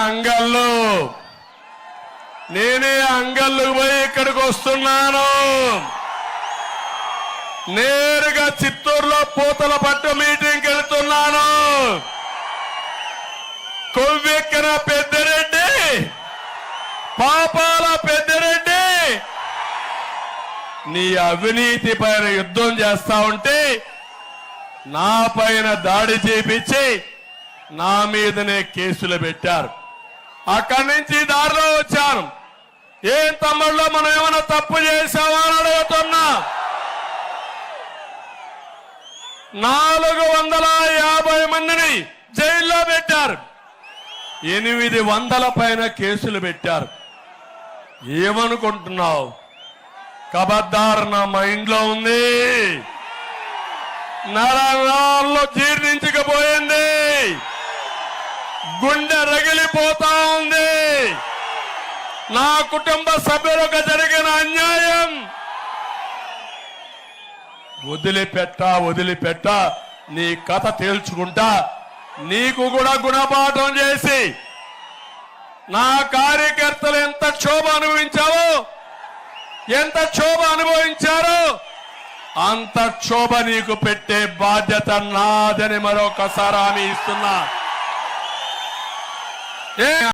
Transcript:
అంగళ్ళు. నేనే అంగళ్ళు పోయి ఇక్కడికి వస్తున్నాను. నేరుగా చిత్తూరులో పూతల పట్టు మీటింగ్కి వెళ్తున్నాను. కొవ్వెక్కిన పెద్దిరెడ్డి, పాపాల పెద్దిరెడ్డి నీ అవినీతి పైన యుద్ధం చేస్తా ఉంటే నా పైన దాడి చేపించి నా మీదనే కేసులు పెట్టారు. అక్కడి నుంచి దారిలో వచ్చాను. ఏం తమ్ముళ్ళు మనం ఏమైనా తప్పు చేశామా అని అడుగుతున్నా. 450 మందిని జైల్లో పెట్టారు. 800 పైన కేసులు పెట్టారు. ఏమనుకుంటున్నావు? కబద్దార్ నా మైండ్లో ఉంది, నరాల్లో జీర్ణించకపోయింది, గుండె రగిలిపోతా ఉంది. నా కుటుంబ సభ్యులకు జరిగిన అన్యాయం వదిలిపెట్ట నీ కథ తేల్చుకుంటా. నీకు కూడా గుణపాఠం చేసి నా కార్యకర్తలు ఎంత క్షోభ అనుభవించారో అంత క్షోభ నీకు పెట్టే బాధ్యత నాదని మరొకసారి హామీ ఇస్తున్నా.